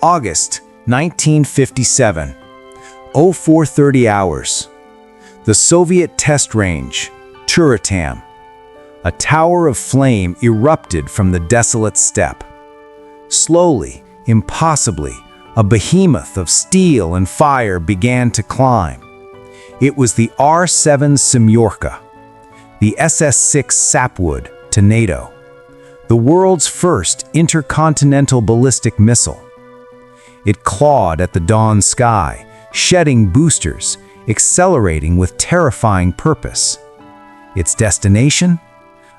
August 1957, 0430 hours. The Soviet test range, Turatam. A tower of flame erupted from the desolate steppe. Slowly, impossibly, a behemoth of steel and fire began to climb. It was the R-7 Semyorka, the SS-6 Sapwood to NATO, the world's first intercontinental ballistic missile. It clawed at the dawn sky, shedding boosters, accelerating with terrifying purpose. Its destination?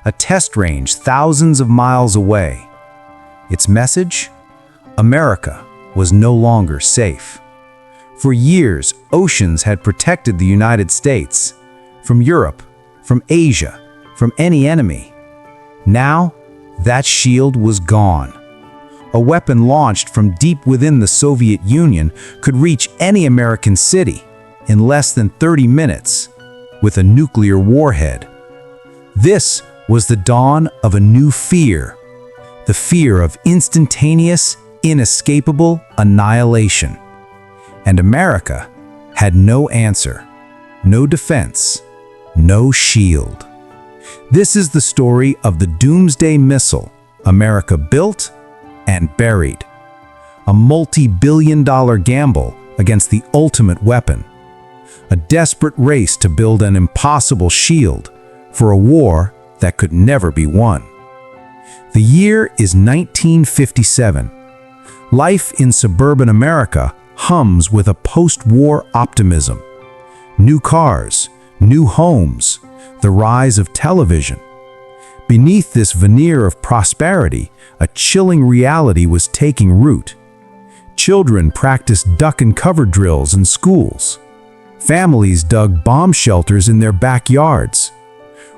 A test range thousands of miles away. Its message? America was no longer safe. For years, oceans had protected the United States from Europe, from Asia, from any enemy. Now, that shield was gone. A weapon launched from deep within the Soviet Union could reach any American city in less than 30 minutes with a nuclear warhead. This was the dawn of a new fear, the fear of instantaneous, inescapable annihilation. And America had no answer, no defense, no shield. This is the story of the doomsday missile America built and buried. A multi-billion-dollar gamble against the ultimate weapon. A desperate race to build an impossible shield for a war that could never be won. The year is 1957. Life in suburban America hums with a post-war optimism. New cars, new homes, the rise of television. Beneath this veneer of prosperity, a chilling reality was taking root. Children practiced duck and cover drills in schools. Families dug bomb shelters in their backyards.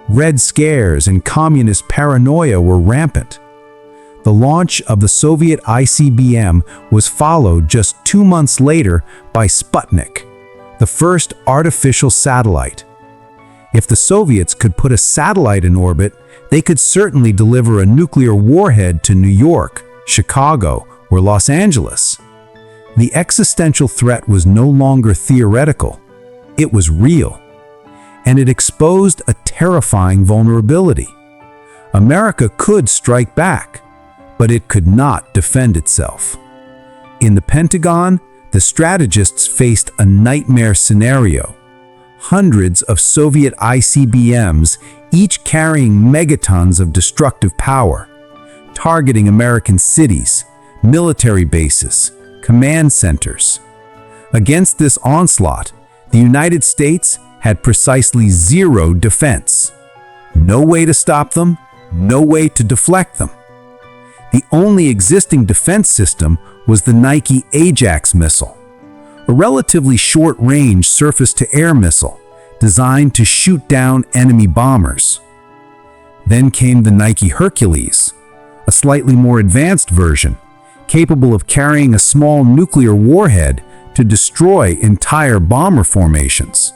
Red scares and communist paranoia were rampant. The launch of the Soviet ICBM was followed just 2 months later by Sputnik, the first artificial satellite. If the Soviets could put a satellite in orbit, they could certainly deliver a nuclear warhead to New York, Chicago, or Los Angeles. The existential threat was no longer theoretical. It was real. And it exposed a terrifying vulnerability. America could strike back, but it could not defend itself. In the Pentagon, the strategists faced a nightmare scenario. Hundreds of Soviet ICBMs, each carrying megatons of destructive power, targeting American cities, military bases, command centers. Against this onslaught, the United States had precisely zero defense. No way to stop them, no way to deflect them. The only existing defense system was the Nike-Ajax missile, a relatively short-range surface-to-air missile designed to shoot down enemy bombers. Then came the Nike Hercules, a slightly more advanced version, capable of carrying a small nuclear warhead to destroy entire bomber formations.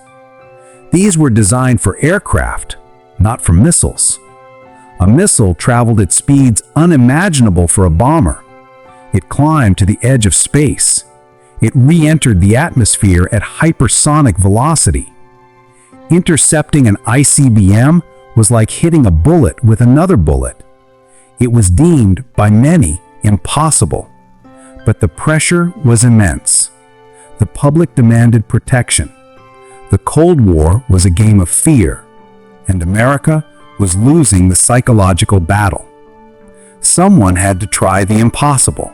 These were designed for aircraft, not for missiles. A missile traveled at speeds unimaginable for a bomber. It climbed to the edge of space. It re-entered the atmosphere at hypersonic velocity. Intercepting an ICBM was like hitting a bullet with another bullet. It was deemed by many impossible, but the pressure was immense. The public demanded protection. The Cold War was a game of fear, and America was losing the psychological battle. Someone had to try the impossible.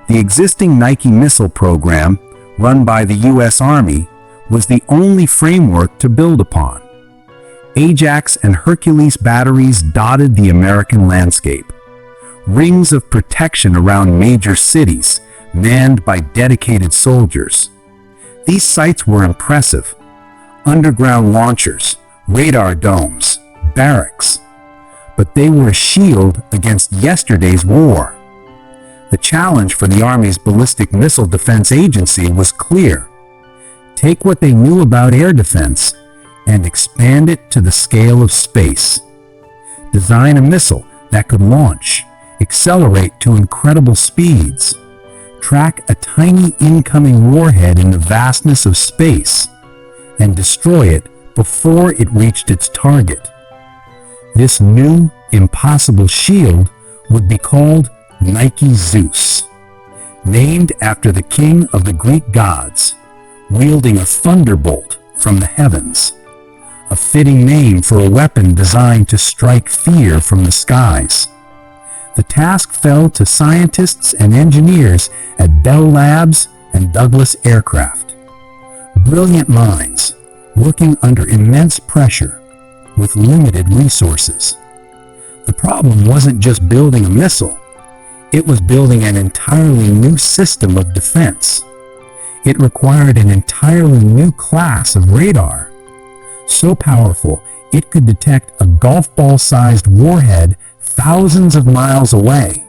The existing Nike missile program, run by the U.S. Army, was the only framework to build upon. Ajax and Hercules batteries dotted the American landscape. Rings of protection around major cities, manned by dedicated soldiers. These sites were impressive. Underground launchers, radar domes, barracks. But they were a shield against yesterday's war. The challenge for the Army's Ballistic Missile Defense Agency was clear. Take what they knew about air defense and expand it to the scale of space. Design a missile that could launch, accelerate to incredible speeds, track a tiny incoming warhead in the vastness of space and destroy it before it reached its target. This new, impossible shield would be called Nike-Zeus, named after the king of the Greek gods, wielding a thunderbolt from the heavens, a fitting name for a weapon designed to strike fear from the skies. The task fell to scientists and engineers at Bell Labs and Douglas Aircraft. Brilliant minds working under immense pressure with limited resources. The problem wasn't just building a missile, it was building an entirely new system of defense. It required an entirely new class of radar, so powerful it could detect a golf ball-sized warhead thousands of miles away,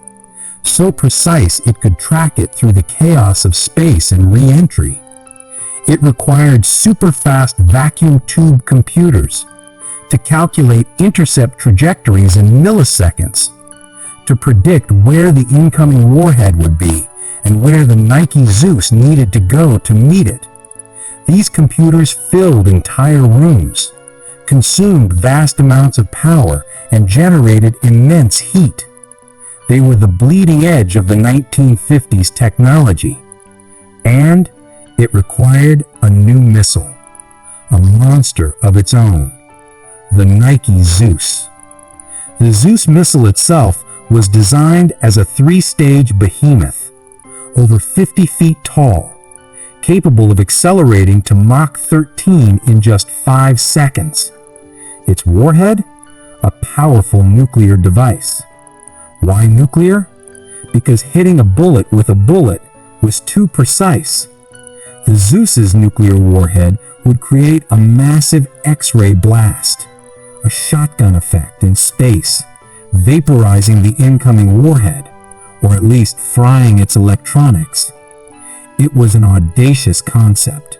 so precise it could track it through the chaos of space and re-entry. It required super-fast vacuum tube computers to calculate intercept trajectories in milliseconds, to predict where the incoming warhead would be and where the Nike-Zeus needed to go to meet it. These computers filled entire rooms, consumed vast amounts of power, and generated immense heat. They were the bleeding edge of the 1950s technology. And it required a new missile, a monster of its own, the Nike-Zeus. The Zeus missile itself was designed as a three-stage behemoth, over 50 feet tall, capable of accelerating to Mach 13 in just 5 seconds. Its warhead? A powerful nuclear device. Why nuclear? Because hitting a bullet with a bullet was too precise. The Zeus's nuclear warhead would create a massive X-ray blast, a shotgun effect in space, vaporizing the incoming warhead, or at least frying its electronics. It was an audacious concept,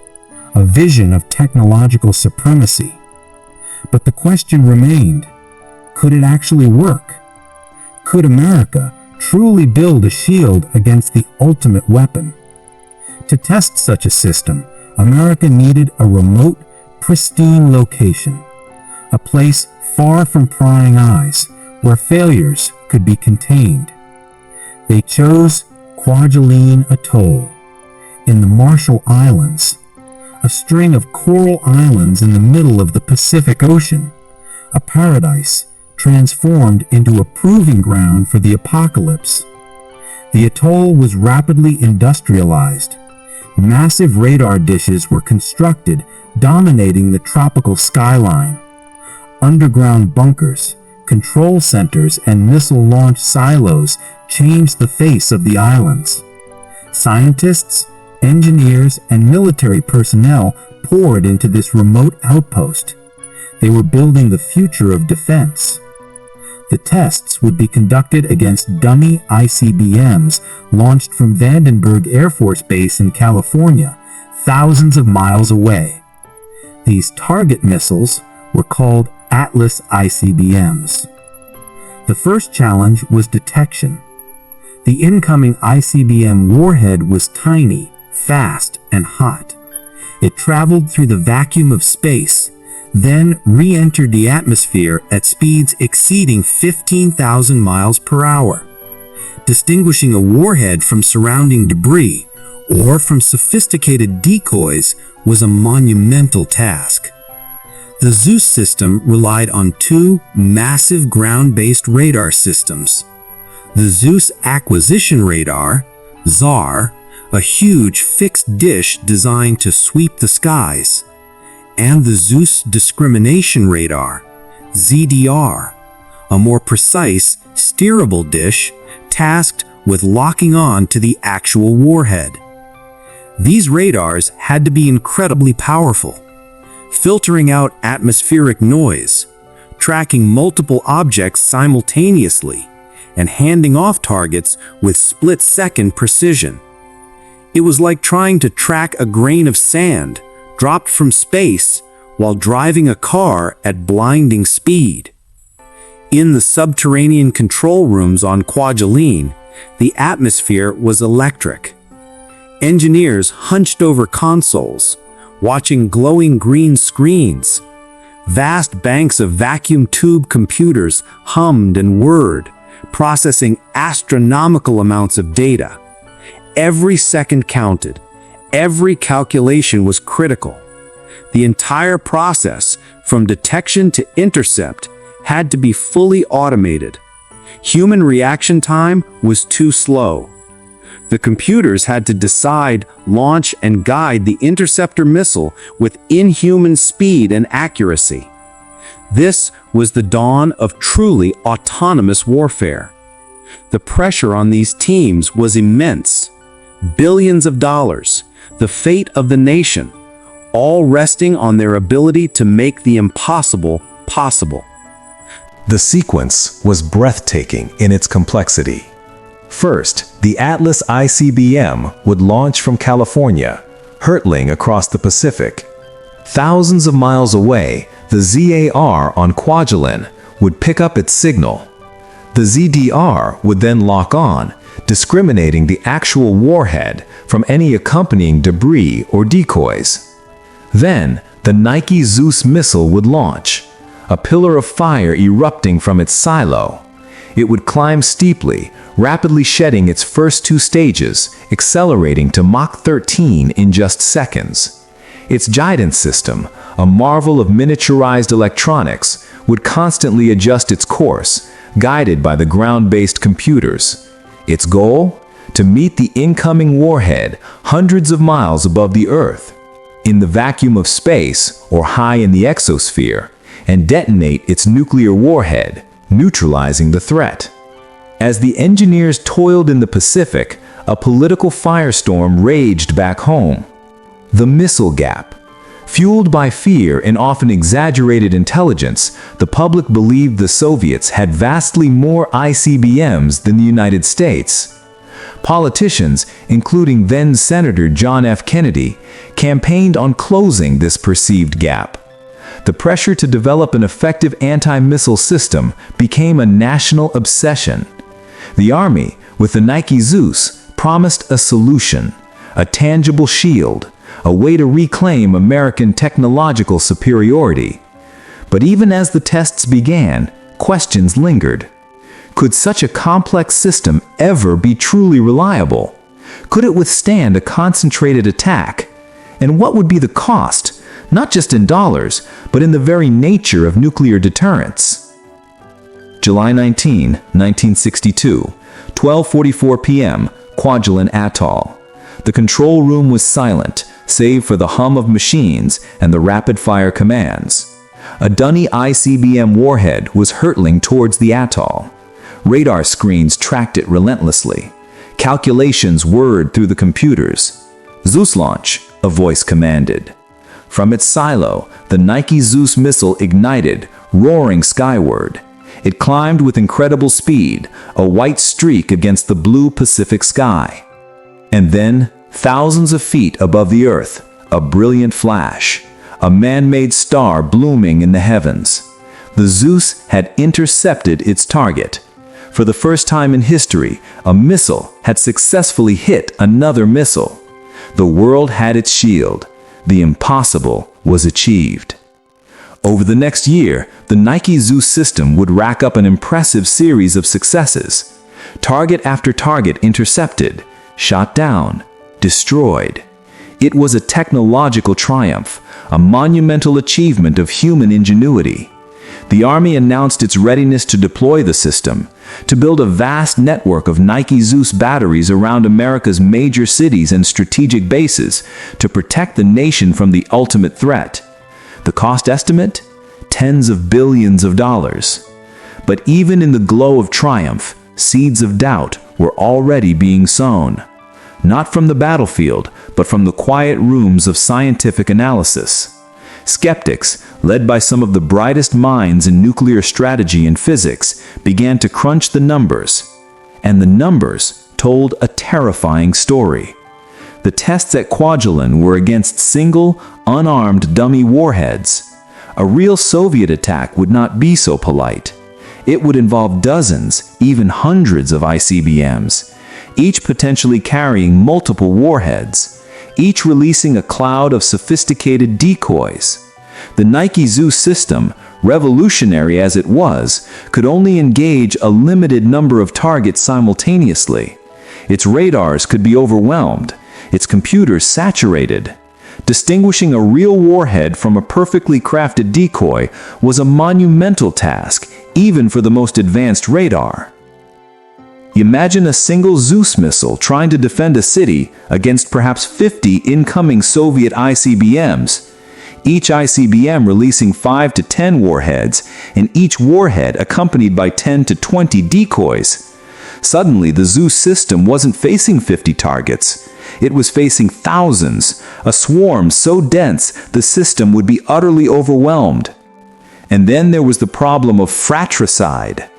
a vision of technological supremacy. But the question remained, could it actually work? Could America truly build a shield against the ultimate weapon? To test such a system, America needed a remote, pristine location, a place far from prying eyes, where failures could be contained. They chose Kwajalein Atoll, in the Marshall Islands, a string of coral islands in the middle of the Pacific Ocean, a paradise transformed into a proving ground for the apocalypse. The atoll was rapidly industrialized. Massive radar dishes were constructed, dominating the tropical skyline. Underground bunkers, control centers, and missile launch silos changed the face of the islands. Scientists, engineers, and military personnel poured into this remote outpost. They were building the future of defense. The tests would be conducted against dummy ICBMs launched from Vandenberg Air Force Base in California, thousands of miles away. These target missiles were called Atlas ICBMs. The first challenge was detection. The incoming ICBM warhead was tiny, fast, and hot. It traveled through the vacuum of space, then re-entered the atmosphere at speeds exceeding 15,000 miles per hour. Distinguishing a warhead from surrounding debris or from sophisticated decoys was a monumental task. The Zeus system relied on two massive ground-based radar systems. The Zeus Acquisition Radar, ZAR, a huge fixed dish designed to sweep the skies, and the Zeus Discrimination Radar, ZDR, a more precise, steerable dish tasked with locking on to the actual warhead. These radars had to be incredibly powerful, filtering out atmospheric noise, tracking multiple objects simultaneously, and handing off targets with split-second precision. It was like trying to track a grain of sand dropped from space while driving a car at blinding speed. In the subterranean control rooms on Kwajalein, the atmosphere was electric. Engineers hunched over consoles, watching glowing green screens. Vast banks of vacuum tube computers hummed and whirred, processing astronomical amounts of data. Every second counted. Every calculation was critical. The entire process, from detection to intercept, had to be fully automated. Human reaction time was too slow. The computers had to decide, launch, and guide the interceptor missile with inhuman speed and accuracy. This was the dawn of truly autonomous warfare. The pressure on these teams was immense. Billions of dollars, the fate of the nation, all resting on their ability to make the impossible possible. The sequence was breathtaking in its complexity. First, the Atlas ICBM would launch from California, hurtling across the Pacific. Thousands of miles away, the ZAR on Kwajalein would pick up its signal. The ZDR would then lock on, discriminating the actual warhead from any accompanying debris or decoys. Then, the Nike-Zeus missile would launch, a pillar of fire erupting from its silo. It would climb steeply, rapidly shedding its first two stages, accelerating to Mach 13 in just seconds. Its guidance system, a marvel of miniaturized electronics, would constantly adjust its course, guided by the ground-based computers. Its goal? To meet the incoming warhead hundreds of miles above the Earth, in the vacuum of space or high in the exosphere, and detonate its nuclear warhead, neutralizing the threat. As the engineers toiled in the Pacific, a political firestorm raged back home. The missile gap. Fueled by fear and often exaggerated intelligence, the public believed the Soviets had vastly more ICBMs than the United States. Politicians, including then-Senator John F. Kennedy, campaigned on closing this perceived gap. The pressure to develop an effective anti-missile system became a national obsession. The Army, with the Nike-Zeus, promised a solution, a tangible shield, a way to reclaim American technological superiority. But even as the tests began, questions lingered. Could such a complex system ever be truly reliable? Could it withstand a concentrated attack? And what would be the cost? Not just in dollars, but in the very nature of nuclear deterrence. July 19, 1962, 12:44 p.m., Kwajalein Atoll. The control room was silent, save for the hum of machines and the rapid-fire commands. A dunny ICBM warhead was hurtling towards the atoll. Radar screens tracked it relentlessly. Calculations whirred through the computers. "Zeus launch," a voice commanded. From its silo, the Nike-Zeus missile ignited, roaring skyward. It climbed with incredible speed, a white streak against the blue Pacific sky. And then, thousands of feet above the Earth, a brilliant flash, a man-made star blooming in the heavens. The Zeus had intercepted its target. For the first time in history, a missile had successfully hit another missile. The world had its shield. The impossible was achieved. Over the next year, the Nike-Zeus system would rack up an impressive series of successes. Target after target intercepted, shot down, destroyed. It was a technological triumph, a monumental achievement of human ingenuity. The Army announced its readiness to deploy the system, to build a vast network of Nike-Zeus batteries around America's major cities and strategic bases to protect the nation from the ultimate threat. The cost estimate? Tens of billions of dollars. But even in the glow of triumph, seeds of doubt were already being sown. Not from the battlefield, but from the quiet rooms of scientific analysis. Skeptics, led by some of the brightest minds in nuclear strategy and physics, began to crunch the numbers. And the numbers told a terrifying story. The tests at Kwajalein were against single, unarmed dummy warheads. A real Soviet attack would not be so polite. It would involve dozens, even hundreds of ICBMs. each potentially carrying multiple warheads, each releasing a cloud of sophisticated decoys. The Nike-Zeus system, revolutionary as it was, could only engage a limited number of targets simultaneously. Its radars could be overwhelmed, its computers saturated. Distinguishing a real warhead from a perfectly crafted decoy was a monumental task, even for the most advanced radar. Imagine a single Zeus missile trying to defend a city against perhaps 50 incoming Soviet ICBMs, each ICBM releasing 5 to 10 warheads, and each warhead accompanied by 10 to 20 decoys. Suddenly, the Zeus system wasn't facing 50 targets. It was facing thousands, a swarm so dense the system would be utterly overwhelmed. And then there was the problem of fratricide.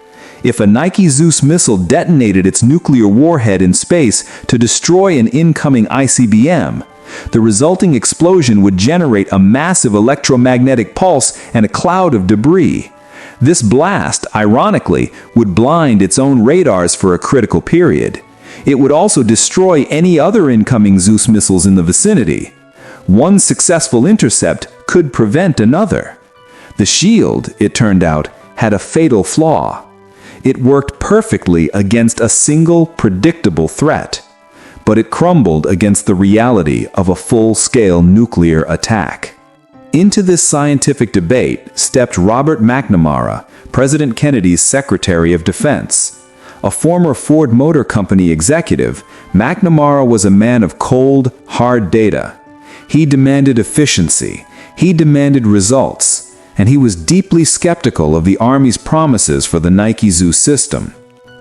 If a Nike-Zeus missile detonated its nuclear warhead in space to destroy an incoming ICBM, the resulting explosion would generate a massive electromagnetic pulse and a cloud of debris. This blast, ironically, would blind its own radars for a critical period. It would also destroy any other incoming Zeus missiles in the vicinity. One successful intercept could prevent another. The shield, it turned out, had a fatal flaw. It worked perfectly against a single, predictable threat, but it crumbled against the reality of a full-scale nuclear attack. Into this scientific debate stepped Robert McNamara, President Kennedy's Secretary of Defense. A former Ford Motor Company executive, McNamara was a man of cold, hard data. He demanded efficiency, he demanded results, and he was deeply skeptical of the Army's promises for the Nike-Zeus system.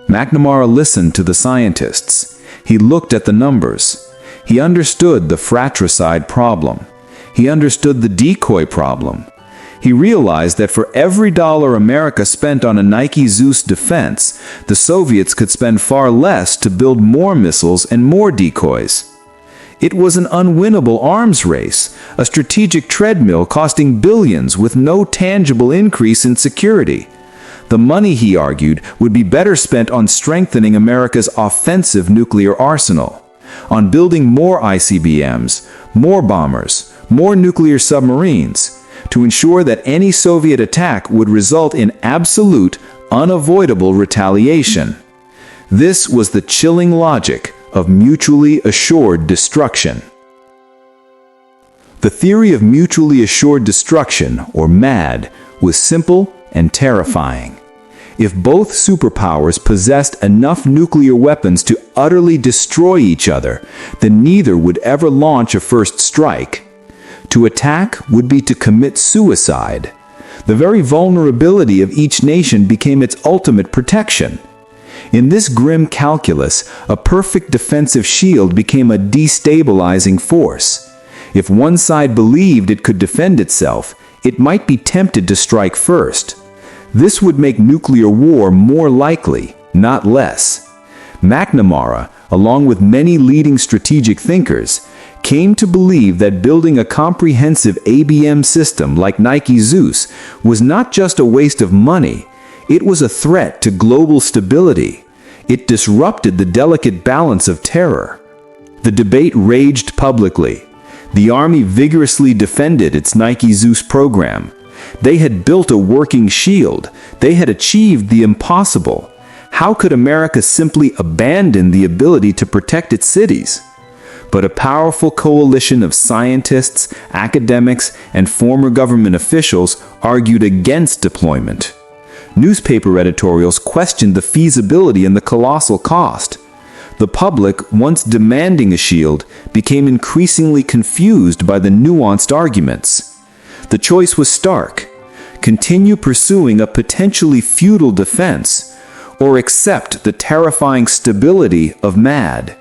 McNamara listened to the scientists. He looked at the numbers. He understood the fratricide problem. He understood the decoy problem. He realized that for every dollar America spent on a Nike-Zeus defense, the Soviets could spend far less to build more missiles and more decoys. It was an unwinnable arms race, a strategic treadmill costing billions with no tangible increase in security. The money, he argued, would be better spent on strengthening America's offensive nuclear arsenal, on building more ICBMs, more bombers, more nuclear submarines, to ensure that any Soviet attack would result in absolute, unavoidable retaliation. This was the chilling logic of mutually assured destruction. The theory of mutually assured destruction, or MAD, was simple and terrifying. If both superpowers possessed enough nuclear weapons to utterly destroy each other, then neither would ever launch a first strike. To attack would be to commit suicide. The very vulnerability of each nation became its ultimate protection. In this grim calculus, a perfect defensive shield became a destabilizing force. If one side believed it could defend itself, it might be tempted to strike first. This would make nuclear war more likely, not less. McNamara, along with many leading strategic thinkers, came to believe that building a comprehensive ABM system like Nike-Zeus was not just a waste of money, it was a threat to global stability. It disrupted the delicate balance of terror. The debate raged publicly. The Army vigorously defended its Nike-Zeus program. They had built a working shield. They had achieved the impossible. How could America simply abandon the ability to protect its cities? But a powerful coalition of scientists, academics, and former government officials argued against deployment. Newspaper editorials questioned the feasibility and the colossal cost. The public, once demanding a shield, became increasingly confused by the nuanced arguments. The choice was stark: continue pursuing a potentially futile defense, or accept the terrifying stability of MAD.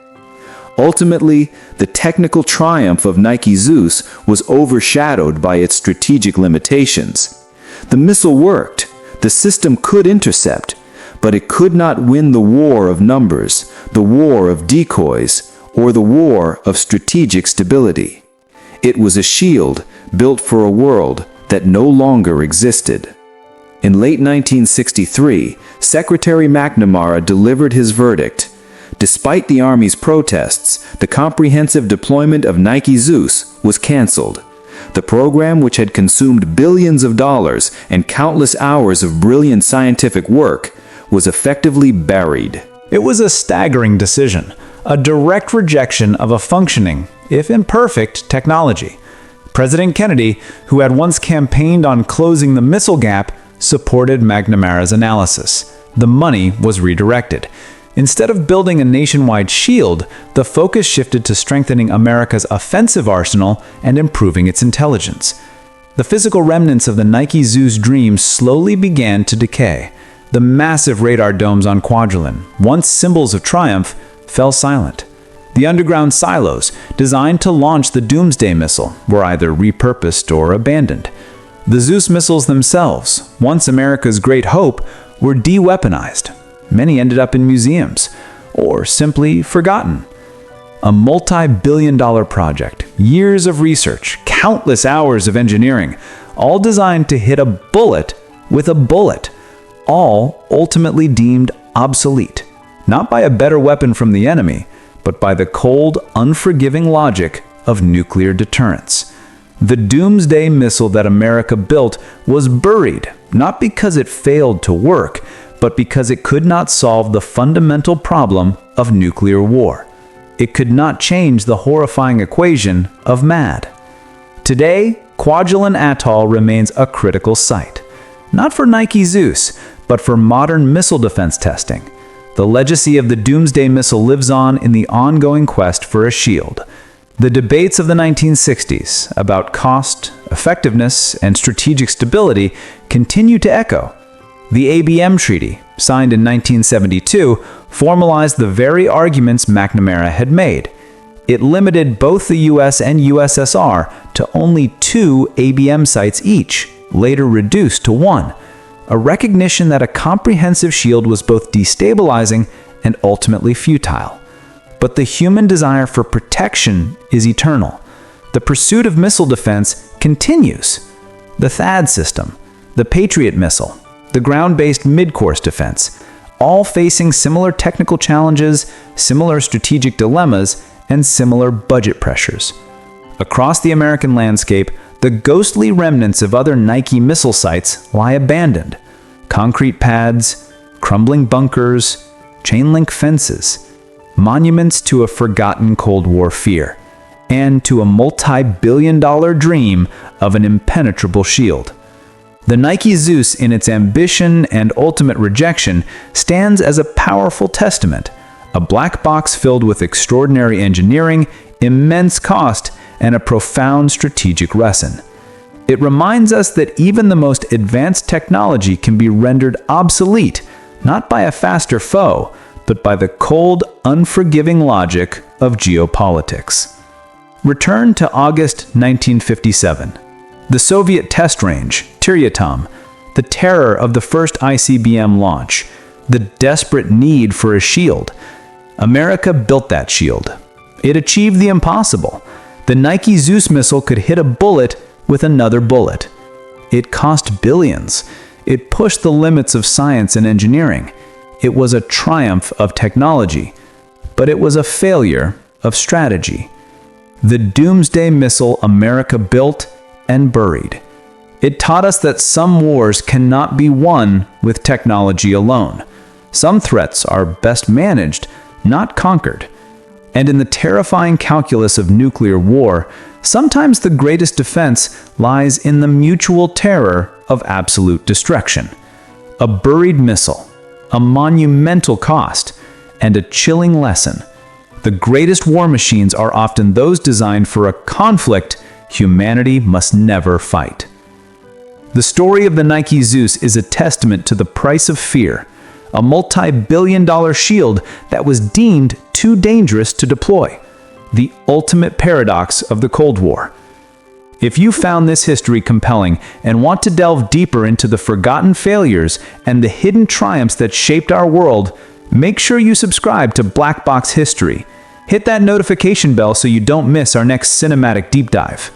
Ultimately, the technical triumph of Nike-Zeus was overshadowed by its strategic limitations. The missile worked. The system could intercept, but it could not win the war of numbers, the war of decoys, or the war of strategic stability. It was a shield built for a world that no longer existed. In late 1963, Secretary McNamara delivered his verdict: Despite the Army's protests, the comprehensive deployment of Nike-Zeus was canceled. The program, which had consumed billions of dollars and countless hours of brilliant scientific work, was effectively buried. It was a staggering decision, a direct rejection of a functioning, if imperfect, technology. President Kennedy, who had once campaigned on closing the missile gap, supported McNamara's analysis. The money was redirected. Instead of building a nationwide shield, the focus shifted to strengthening America's offensive arsenal and improving its intelligence. The physical remnants of the Nike-Zeus dream slowly began to decay. The massive radar domes on Kwajalein, once symbols of triumph, fell silent. The underground silos, designed to launch the Doomsday Missile, were either repurposed or abandoned. The Zeus missiles themselves, once America's great hope, were de-weaponized. Many ended up in museums, or simply forgotten. A multi-billion-dollar project, years of research, countless hours of engineering, all designed to hit a bullet with a bullet, all ultimately deemed obsolete, not by a better weapon from the enemy, but by the cold, unforgiving logic of nuclear deterrence. The Doomsday Missile that America built was buried, not because it failed to work, but because it could not solve the fundamental problem of nuclear war. It could not change the horrifying equation of MAD. Today, Kwajalein Atoll remains a critical site, not for Nike-Zeus, but for modern missile defense testing. The legacy of the Doomsday Missile lives on in the ongoing quest for a shield. The debates of the 1960s about cost, effectiveness, and strategic stability continue to echo. The ABM Treaty, signed in 1972, formalized the very arguments McNamara had made. It limited both the US and USSR to only 2 ABM sites each, later reduced to 1, a recognition that a comprehensive shield was both destabilizing and ultimately futile. But the human desire for protection is eternal. The pursuit of missile defense continues. The THAAD system, the Patriot missile, the ground-based mid-course defense, all facing similar technical challenges, similar strategic dilemmas, and similar budget pressures. Across the American landscape, the ghostly remnants of other Nike missile sites lie abandoned. Concrete pads, crumbling bunkers, chain-link fences, monuments to a forgotten Cold War fear, and to a multi-billion-dollar dream of an impenetrable shield. The Nike-Zeus, in its ambition and ultimate rejection, stands as a powerful testament, a black box filled with extraordinary engineering, immense cost, and a profound strategic lesson. It reminds us that even the most advanced technology can be rendered obsolete, not by a faster foe, but by the cold, unforgiving logic of geopolitics. Return to August 1957. The Soviet test range, Tyuratam, the terror of the first ICBM launch, the desperate need for a shield. America built that shield. It achieved the impossible. The Nike-Zeus missile could hit a bullet with another bullet. It cost billions. It pushed the limits of science and engineering. It was a triumph of technology, but it was a failure of strategy. The Doomsday Missile America built and buried. It taught us that some wars cannot be won with technology alone. Some threats are best managed, not conquered. And in the terrifying calculus of nuclear war, sometimes the greatest defense lies in the mutual terror of absolute destruction. A buried missile, a monumental cost, and a chilling lesson. The greatest war machines are often those designed for a conflict humanity must never fight. The story of the Nike-Zeus is a testament to the price of fear, a multi-billion-dollar shield that was deemed too dangerous to deploy, the ultimate paradox of the Cold War. If you found this history compelling and want to delve deeper into the forgotten failures and the hidden triumphs that shaped our world, make sure you subscribe to Black Box History. Hit that notification bell so you don't miss our next cinematic deep dive.